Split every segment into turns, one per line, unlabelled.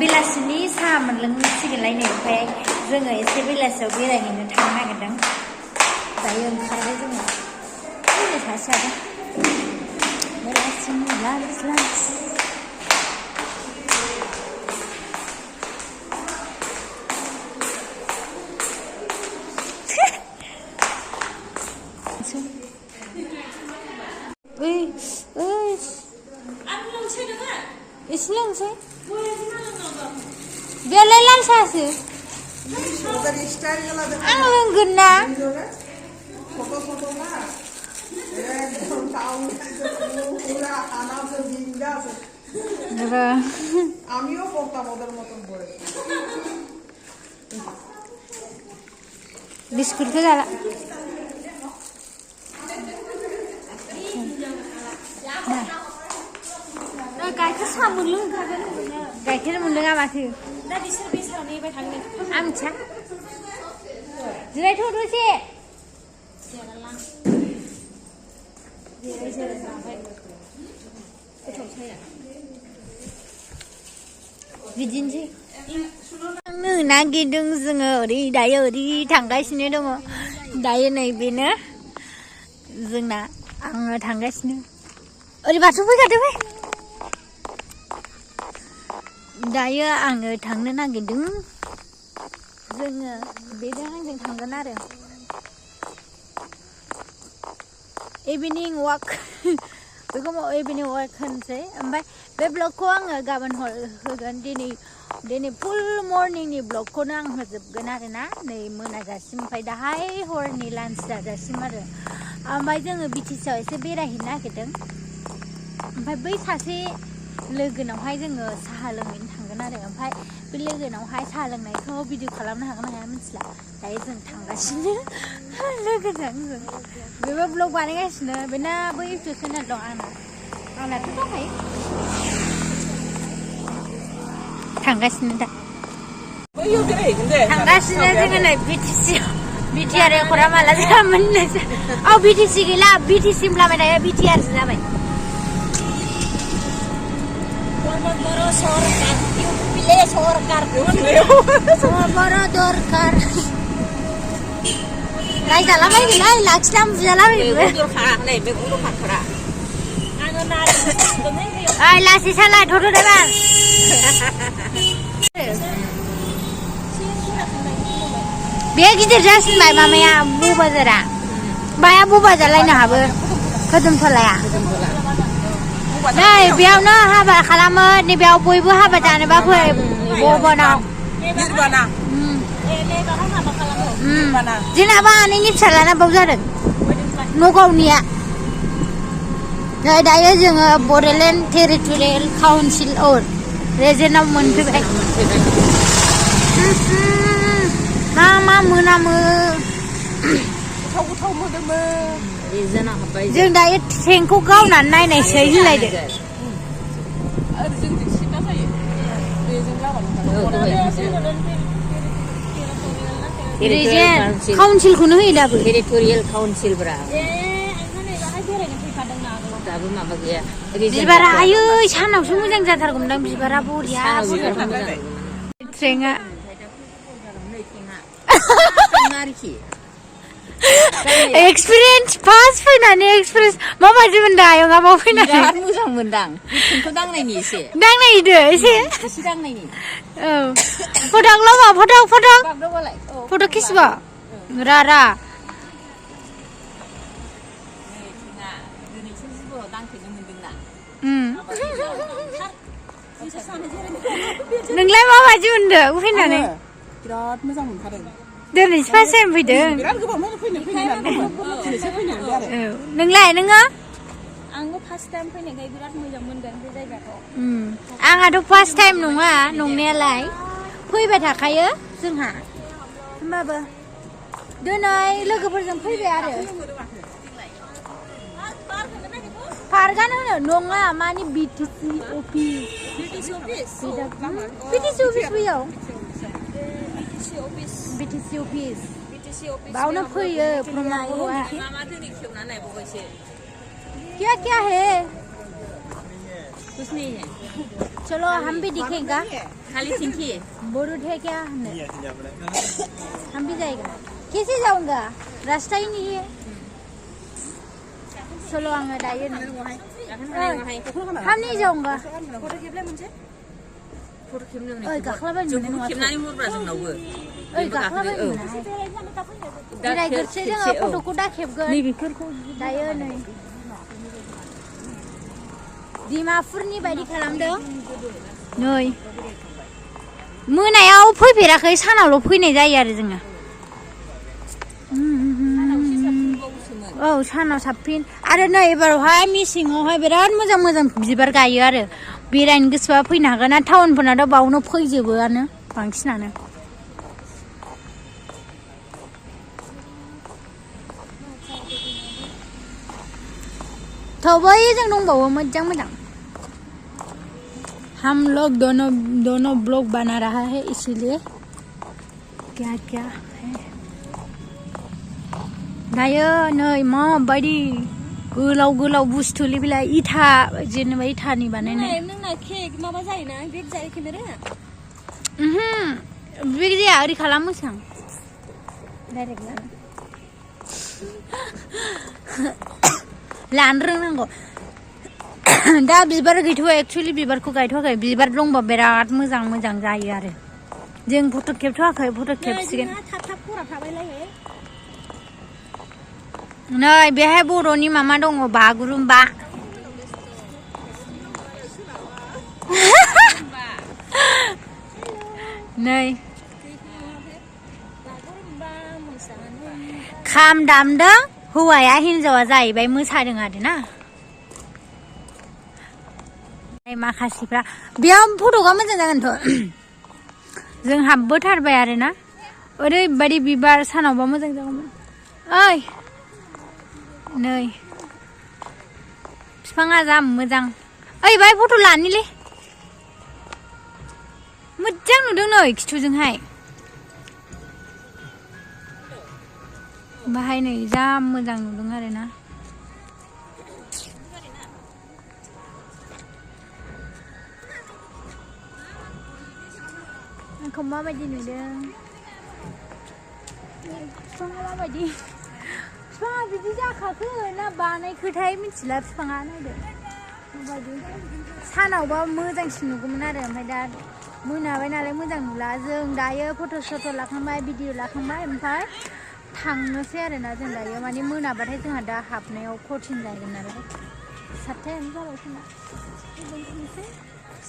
बेलासिनि साहा मोनलोंसिगोनलायनो ओमफ्राय जोङो एसे बेलासियाव बेरायहैनो थांनो नागिरदों दायो ओंखारबाय जोङो सासे बेलासिनि लान्स एसे लोंसै बेलाय लाल साहासो आं लोंगोन ना बिस्कुटखौ जाला गाइखेर साहा मोनलोंखागोन गाइखेर मोनलोङा माथो दा बिसोर बेसाराव नेबाय थांनो आं मिथिया जिरायथ' दसे बिदिनोसै थांनो नागिरदों जोङो ओरै दायो ओरै थांगासिनो दङ दायो नैबेनो जोंना आङो थांगासिनो ओरै बाथौ फैखादो फै दायो आङो थांनो नागिरदों जोङो बेजों आंजों थांगोन आरो इभिनिं वाक बेखौ इभिनिं वाक होनसै ओमफ्राय बे ब्लगखौ आङो गाबोन होगोन दिनै फुल मर्निंनि ब्लगखौनो आं होजोबगोन आरो ना नै मोनाजासिम ओमफ्राय दाहाय हरनि लान्च जाजासिम आरो ओमफ्राय जोङो बिटिसिआव एसे बेरायहैनो नागिरदों ओमफ्राय बै सासे लोगोनावहाय जोङो साहा लोंहैनो थांगोन आरो ओमफ्राय बे लोगोनावहाय साहा लोंनायखौ भिडिअ खालामनो हागोन ना हाया मिथिला दायो जों थांगासिनो लोगोजों बेबो ब्लग बानायगासिनो बेना बै इउटुब चेनेल दं आंनाथ' दंखायो थांगासिनो दा थांगासिनो जोङो नै बिटिआर खरा माला जामोन औ बिटिसि गैला बिटिसि होनब्लाबाय दायो बिटिआरसो जाबाय बर' दरखार रायजालाबायगोनहाय लाखिनानै बुजालाबायगोन लासै सालाय थ'थ' द्राइभार बे गिदिर जासिनबाय मामाया बबाजारा बाया बबाजालायनो हाबो खोदोमथलाया नै बेयावनो हाबा खालामो नैबेयाव बयबो हाबा जानोबा फै भबनाव जोंनाबा आनैनि फिसालाना बाव जादों नगावनिया दायो जोङो बड'लेण्ड टेरिटरियेल काउन्सिल रेजेन्टआव मोनफैबाय मा मोनामो गोथाव मोदोमो जों दायो ट्रेनखौ गावनानै नायनायसै होनलायदो काउन्सिलखौनो होयो दाबो टेरिटरियेल काउन्सिलब्रा दाबो माबा गैया बिबारा आयै सानावसो मोजां जाथारगौमोनदां बिबारा बरिया ट्रेना एक्सपिरियेन्स फार्स्ट फैनानै एक्सपिरियेन्स माबायदि मोनदों आयंआ बाव फैनानै बिराद मोजां मोनदां ट्रेनखौ दांनायनि एसे दांनायदो एसे दांनायनि औ फटक लामा फटक खिसबा रा नोंलाय माबायदि मोनदों फैनानै
बिराद मोजां मोनखादों
दिनैसो फार्स्ट टाइम फैदों
बिराद गोबावनिफ्रायनो फैनानै दिनैसो फैनानै आरो
नोंलाय नोङो
आंबो फार्स्ट टाइम फैनायखाय बिराद मोजां मोनदों बे जायगाखौ
आंहाथ' फार्स्ट टाइम नङा नंनायालाय फैबाय थाखायो जोंहा होमबाबो दिनै लोगोफोरजों फैबाय आरो पार्कआनो होनो नङा मानि बिटिसि अफिस बैयाव बिटिसि अफिस बावनो फैयो प्रम'आ क्या है कुछ नहीं है चलो हम भी दिखेगा
खाली सिंकी
बोरुट है क्या हम भी जाएगा कैसे जाऊंगा रास्ता ही नहीं है चलो आंगा दायो हम नहीं जाऊंगा ओइ गाखलाबायनो मोननाय नङा
खेबनानै हरब्रा जोंनावबो
ओइ गाखलाबायनो मोना बेरायगोरसै जोङो फट'खौ दा खेबगोन
नैबेफोरखौ
दायो नै डिमापुरनि बायदि खालामदों नै मोनायाव फैफेराखै सानावल' फैनाय जायो आरो जोङो औ सानाव साबसिन आरो नै एबारावहाय मेसेङावहाय बिराद मोजां मोजां बिबार गायो आरो बेरायनो गोसोबा फैनो हागोन आरो टाउनफोरनाथ' बावनो फैजोबोआनो बांसिनानो थेवबो जों दंबावो मोजां मोजां हम लोग दोनों ब्लॉग बना रहा है इसीलिए क्या क्या है दायो नै माबायदि गोलाव गोलाव बुस्थुलै बिलाय इथा जेनेबा इथानि बानायनाय
नोंना केक माबा जायोना बेग जायो केमेरा
बेग जाया ओरै खालामोसां डाइरेक्ट लानो रोंनांगौ दा बिबार गैथ'आ एक्चुअली बिबारखौ गायथ'वाखै बिबार दंबा बिराद मोजां मोजां जायो आरो जों फट' खेबथ'वाखै फट' खेबसिगोन
थाब थाब खरा थाबायलायो
नै बेहाय बर'नि मामा दङ बागुरुम्बा नै खाम दामदों हौवाया हिनजावा जाहैबाय मोसादों आरोना माखासेफ्रा बेयाव फट'आ मोजां जागोनथ' जों हाबबोथारबाय आरोना ओरैबायदि बिबार सानावबा मोजां जागौमोन ओइ नै बिफाङा जा मोजां ओइ बाय फट' लानिलै मोजां नुदों नै खिथुजोंहाय बाहाय नै जा मोजां नुदों आरोना आंखौ माबायदि नुदों बिफाङा माबायदि बिफाङा बिदि जाखाखो ना बानायखोथाय मिथिला बिफाङा नायदो माबायदि सानावबा मोजांसिन नुगौमोन आरो ओमफ्राय दा मोनाबाय नालाय मोजां नुला जों दायो फट' सट' लाखांबाय भिडिअ लाखांबाय ओमफ्राय थांनोसै आरोना जों दायो माने मोनाबाथाय जोंहा दा हाबनायाव कठिन जागोन नालाय 7थायानो जाबाय खोमा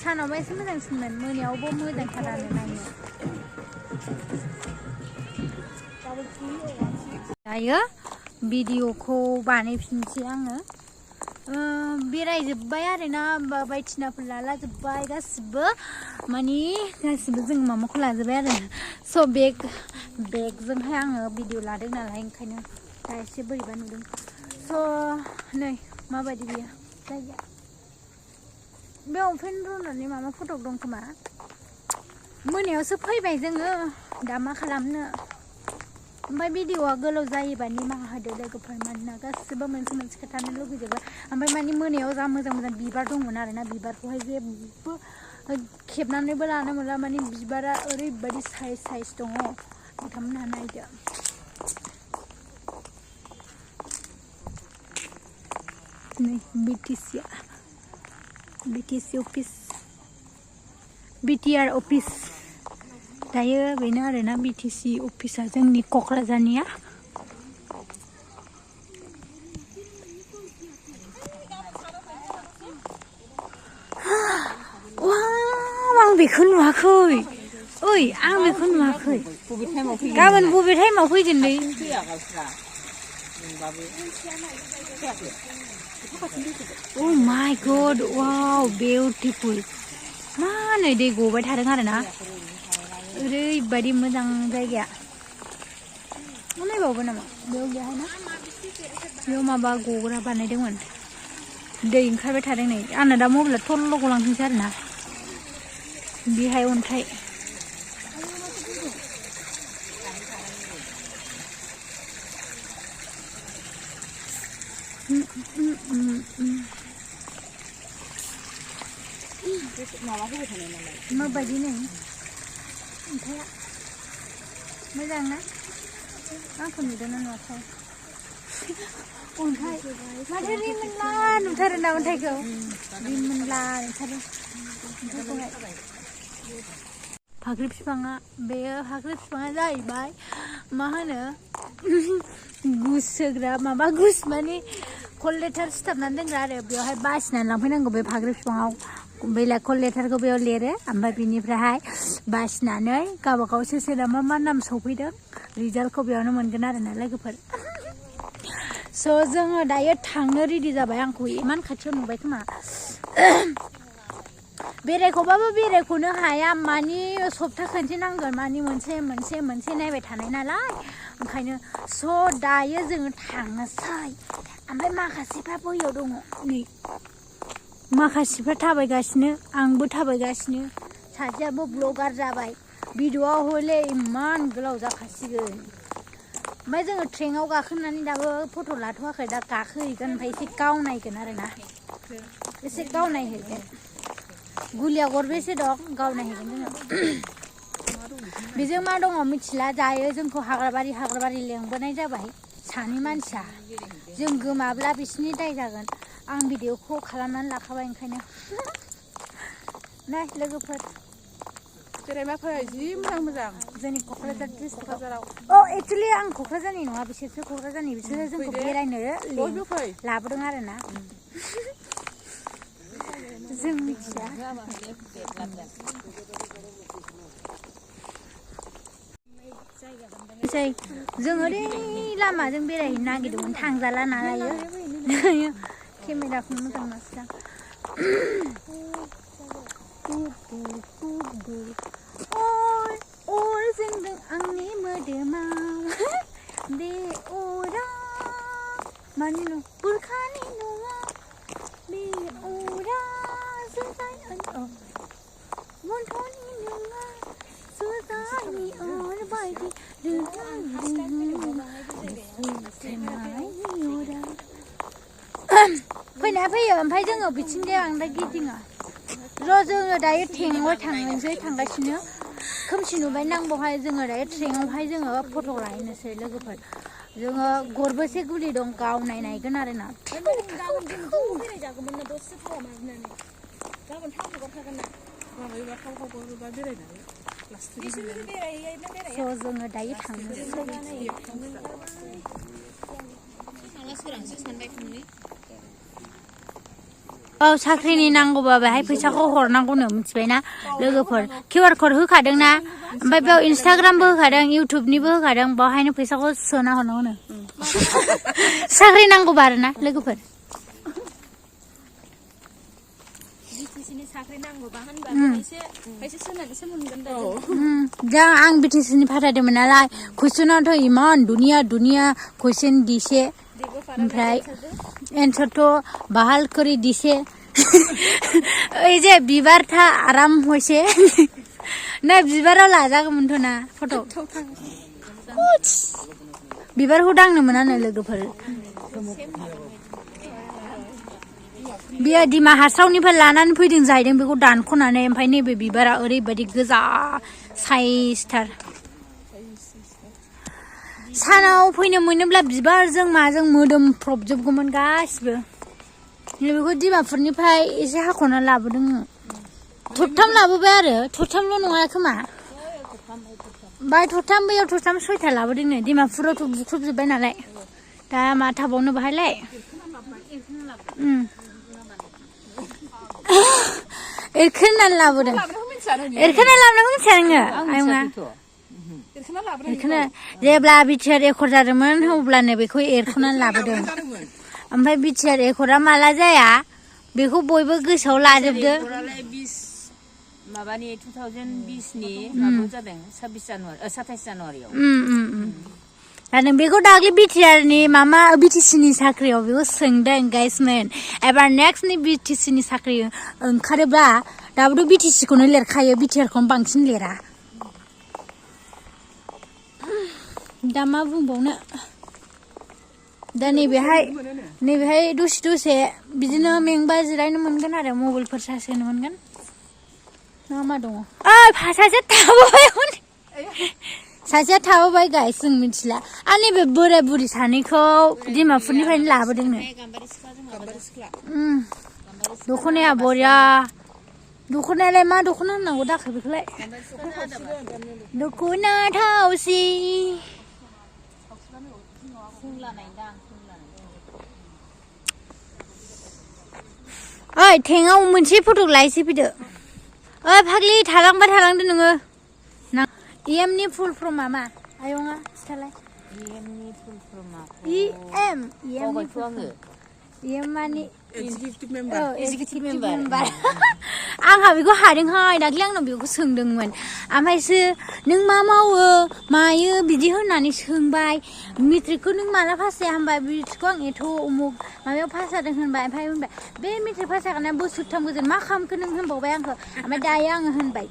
सानावबा एसे मोजांसिनमोन मोनायावबो मोजांथार आरो नायनो दायो भिडिअखौ बानायफिनसै आङो बेरायजोब्बाय आरोना बायदिसिनाफोर लालाजोब्बाय गासिबो माने गासिबो जों माबाखौ लाजोब्बाय आरो स' बेगजोंहाय आङो भिडिअ लादों नालाय ओंखायनो दा एसे बोरैबा नुदों स' नै माबायदि बियो जायगाया बे अपेन रुमनि माबा फट' दं खोमा मोनायावसो फैबाय जोङो दा मा खालामनो ओमफ्राय भिडिअआ गोलाव जायोबा निमाहा होदो लोगोफोर मानोना गासिबो मोनसे मोनसे खोथानो लुगैजोबो ओमफ्राय माने मोनायाव जा मोजां मोजां बिबार दंमोन आरोना बिबारखौहाय जेबो खेबनानैबो लानो मोनला माने बिबारा ओरैबायदि साइज दङ नोंथांमोनहा नायदो नै BTC अफिस BTR अफिस दायो बेनो आरोना BTC अफिसा जोंनि क'क्राझारनिया आं बेखौ नुवाखै ओइ आं बेखौ नुवाखै गाबोन बबे टाइमाव फैगोनलै Oh my god, wow, beautiful. मा नै दै गबाय थादों आरोना ओरैबायदि मोजां जायगाया नायबावो नामा बेयाव गैयाहाय ना बेयाव माबा गग्रा बानायदोंमोन दै ओंखारबाय थादों नै आंना दा मबाइला थल्ल' गलांथोंसै आरोना बेहाय अन्थाइ
माबा होबाय थानाय नालाय
माबायदि नै अन्थाइआ मोजां ना आंखौ नुदोंना नुवाखै अन्थाइ माथो रिमोनला नुथारो ना अन्थाइखौ रिमोनला नुथारो अन्थाइखौहाय फाख्रि बिफाङा बेयो फाख्रि बिफाङा जाहैबाय मा होनो गुसोग्रा माबा गुस माने कल लेटार सिथाबनानै दोनग्रा आरो बेवहाय बासिनानै लांफैनांगौ बे फाख्रि बिफाङाव बेलेग कल लेटारखौ बेयाव लिरो ओमफ्राय बिनिफ्रायहाय बासिनानै गावबा गाव सोरहा मा नाम सफैदों रिजाल्टखौ बेयावनो मोनगोन आरो ना लोगोफोर स' जोङो दायो थांनो रेडि जाबाय आंखौ इमान खाथियाव नुबाय खोमा बेरायखौबाबो बेरायखौनो हाया मानि सप्ता खनसे नांगोन मानि मोनसे नायबाय थानाय नालाय ओंखायनो स' दायो जोङो थांनोसै ओमफ्राय माखासेफ्रा बैयाव दङ नै माखासेफ्रा थाबायगासिनो आंबो थाबायगासिनो सासेयाबो ब्लगार जाबाय भिडिअ'आव हले इमान गोलाव जाखासिगोन ओमफ्राय जोङो ट्रेनाव गाखोनानै दाबो फट' लाथ'वाखै दा गाखोहैगोन ओमफ्राय एसे गावनायगोन आरो ना एसे गावनायहैगोन गुलिया गरबेसे दं गावनायहैगोन जोङो बेजों मा दङ मिथिला दायो जोंखौ हाग्राबारि लेंबोनाय जाबाय सानै मानसिया जों गोमाब्ला बिसिनि दाय जागोन आं भिडिअ'खौ खालामनानै लाखाबाय ओंखायनो नाय लोगोफोर
बेरायबा फै जि मोजां
जोंनि क'क्राझार डिस्ट्रिक्टआव
क'क्राझाराव
एक्चुलि आं क'क्राझारनि नङा बिसोरसो क'क्राझारनि बिसोरो जोंखौ बेरायनो लाबोदों आरो ना जों मिथिया जों ओरै लामाजों बेरायहैनो नागिरदोंमोन थांजाला नालायो केमेराखौनो मोजां नुवासै अर जोंदों आंनि मोदोमाव बे अरा मानि न' बुरखानि नङा बे अरा जुजाय बन्थ'नि नङा जुजायनि अर बायदि फैनाया फैयो ओमफ्राय जोङो बिथिंजाय बांद्राय गिदिङा र' जोङो दायो ट्रेनाव थांगासिनो खोमसि नुबाय नांगौहाय जोङो दायो ट्रेनावहाय जोङो फट' लाहैनोसै लोगोफोर जोङो गरबेसे गुलि दं गावनाय नायगोन आरो ना जोङो दायो थांनोसै औ साख्रिनि नांगौबा बेहाय फैसाखौ हरनांगौनो मिथिबायना लोगोफोर QR क'ड होखादोंना ओमफ्राय बेयाव इन्सटाग्रामबो होखादों इउटुबनिबो होखादों बेवहायनो फैसाखौ सोना हरनांगौनो साख्रि नांगौबा आरो ना लोगोफोर आं BTCनि फाथायदोंमोन नालाय कुइसनाथ' इमान दुनिया कुइसन दिसे ओमफ्राय एन्सारथ' बाहाल करि दिसे ओइ जे बिबार था आराम हयसे ना बिबाराव लाजागौमोनथ' ना फट' बिबारखौ दांनो मोनानो लोगोफोर बियो दिमा हास्रावनिफ्राय लानानै फैदों जाहैदों बेखौ दानख'नानै ओमफ्राय नैबे बिबारा ओरैबायदि गोजा साइजथार सानाव फैनो मोनोब्ला बिबारजों माजों मोदोमफ्रबजोबगौमोन गासिबो बेखौ डिमापुरनिफ्राय एसे हाख'ना लाबोदों थरथाम लाबोबाय आरो थरथामल' नङा खोमा थरथाम बैयाव थरथाम 6था लाबोदोंनो डिमापुरावथ' बुख्रुबजोब्बाय नालाय दा मा थाबावनो बाहायलाय एरखोनानै लाबोदों एरखोना लाबोनायखौ मिथिया नोङो आयंआ जेब्ला BTR एकर्ड जादोंमोन अब्लानो बेखौ एरख'नानै लाबोदों ओमफ्राय BTR एकर्डआ माला जाया बेखौ बयबो गोसोआव लाजोबदो
माबानि 2020नि माबायाव जादों 27 जानुवारियाव
दा नों बेखौ दाख्लै BTRनि मामा BTCनि साख्रियाव बेखौ सोंदों गाइसमोन एबार नेक्स्टनि BTCनि साख्रि ओंखारोब्ला दाबोथ' BTCखौनो लिरखायो BTRखौनो बांसिन लिरा दा मा बुंबावनो दा नैबेहाय दसे बिदिनो मेंबा जिरायनो मोनगोन आरो मबाइलफोर चार्ज होनो मोनगोन मा दङ सासेया थाबोबाय सासेया थाबोबाय गाइस जों मिथिला आरो नैबे बोराय बुरि सानैखौ डिमापुरनिफ्रायनो लाबोदोंनो दख'नाया बरिया दख'नायालाय मा दख'ना होननांगौ दाखो बेखौलाय दख'ना थावसि ओइ थेङाव मोनसे फट' लायसै फैदो ओइ फाग्लि थालांदो नोङो EMनि फुल फर्मा मा आयंआ खिथालाय
EMनि फुल फर्मा
EM माने
एक्जिकिउटिभ
मेम्बार आंहा बेखौ हादोंहाय दाख्लै आंनाव बेखौ सोंदोंमोन ओमफ्रायसो नों मा मावो मायो बिदि होननानै सोंबाय मेट्रिकखौ नों माला पास जाया होनबाय मेट्रिकखौ आं एथ' उमुक माबायाव पास जादों होनबाय ओमफ्राय होनबाय बे मेट्रिक पास जाखांनाया बोसोरथाम गोजोन मा खालामखो नों होनबावबाय आंखौ ओमफ्राय दायो आङो होनबाय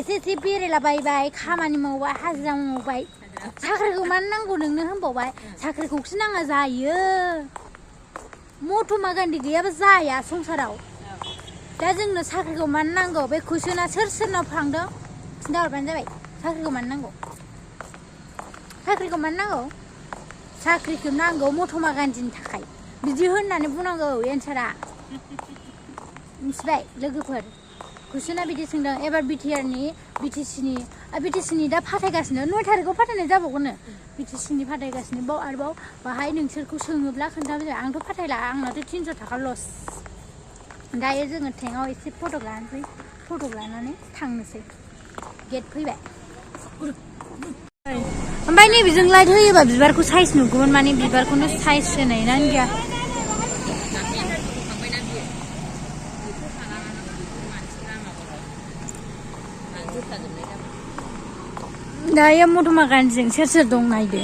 एसे बेरायलाबायबाय खामानि मावबाय हाजिरा मावबाय साख्रिखौ मानो नांगौ नोंनो होनबावबाय साख्रिखौसो नाङा जायो महात्मा गान्धी गैयाबा जाया संसाराव दा जोंनो साख्रिखौ मानो नांगौ बे कुइसना सोरनाव फांदों खिन्थाहरबानो जाबाय साख्रिखौ मानो नांगौ साख्रिखौ नांगौ महात्मा गान्धीनि थाखाय बिदि होननानै बुंनांगौ एन्सारा मिथिबाय लोगोफोर कुइसना बिदि सोंदों एबार BTCनि दा फाथायगासिनो 9 थारिखआव फाथायनाय जाबावगोननो BTCनि फाथायगासिनो बाव आरोबाव बाहाय नोंसोरखौ सोङोब्ला खोन्थाबाय आंथ' फाथायला आंनाथ' 300 थाखा लस दायो जोङो थेङाव एसे फट' लानानै थांनोसै गेट फैबाय ओमफ्राय नैबेजों लाइट होयोबा बिबारखौ साइज नुगौमोन माने बिबारखौनो साइज होनाय ना गैया दायो महात्मा गान्धीजों सोर दं नायदो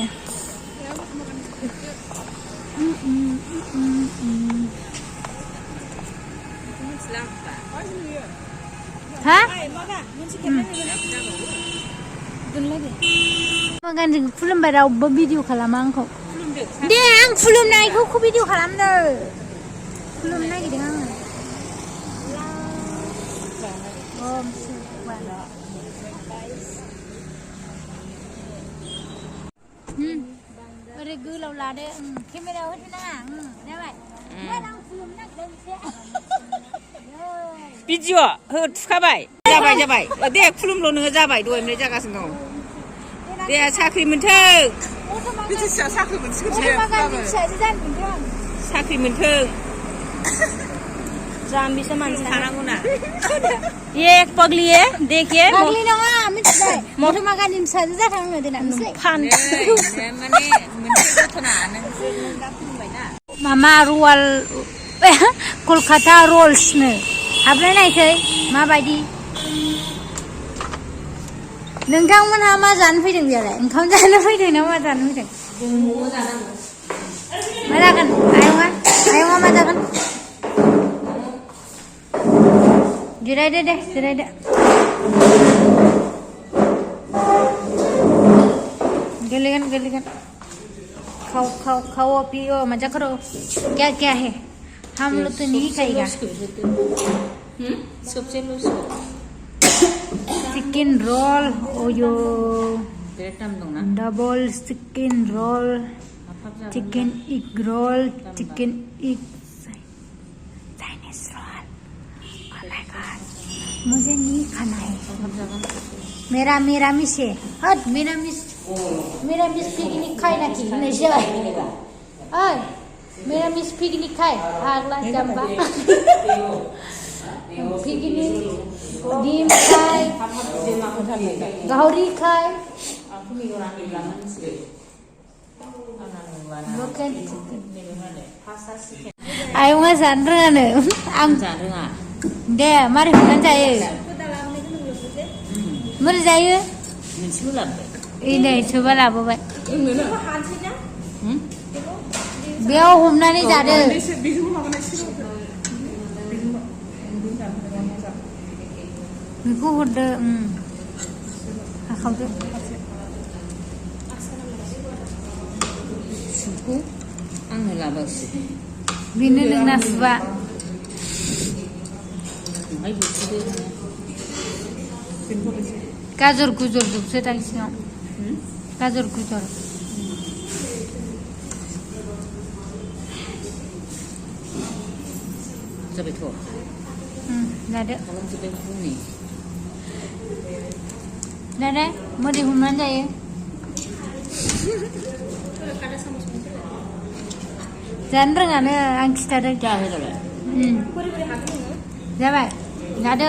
हा महात्मा गान्धीखौ खुलुमबाय रावबो भिडिअ खालामा आंखौ दे आं खुलुमनायखौ भिडिअ खालामदो खुलुमनो नागिरदों आङो ओरै गोलाव लादो केमेरायाव होदो नाङा जाबाय आं खुलुमनो नागिरदों
भिडिअ हो थुखाबाय जाबाय दे खुलुमल' नोङो जाबाय दहायनिफ्राय जागासिनो दं दे साख्रि मोनथों
BTCआव साख्रि
साख्रि मोनथों जाम्बिसो मानसि थानांगौ ना ये पगली है देखिए
पगली नङा मिथिबाय महात्मा गान्धीनि फिसाजो जाथांनो देना
माने मोनसे घटना नों दा बुंबायना
मामा र'ल कलकाता र'ल्सनो हाबनाय नायसै माबायदि नोंथांमोनहा मा जानो फैदों बेयावलाय ओंखाम जानो फैदों ना मा जानो फैदों मा जागोन आयंआ मा जागोन जिरायदो दे जिरायदो गोलैगोन खाओ पियो मजा करो क्या है हम लोग तो नहीं खाएगा
सबसे लुस
चिकन रोल ओयो
दंना
double chicken roll chicken egg roll chicken egg Chinese roll oh my God मुझे नहीं खाना है मेरा मिस है हट मेरा मिस पिकनिक खाए ना कि नहीं जाए ओए मेरा मिस पिकनिक खाए हागला जंबा पिकनिक डिम खाए गाहरी खाए आयंआ जानो रोङानो आं
जानो रोङा
दे मारै हमनानै जायो मारै जायो
मोनसेबो लाबोबाय
नै सोरबा लाबोबाय बेयाव हमनानै जादो बेखौ हरदो हाखावदो
सुखौ आंनो लाबोसै
बेनो नोंना सुबा
ओमफ्राय बुखुदो
गाजर गुजर जोबसो दां सिङाव गाजर गुजर
जाबायथ'
लादो
खालामजोब्बाय फुंनि
लादो मोदै हमनानै जायो जानो रोङानो आं खिथादों
जाबाय
जाबाय लादो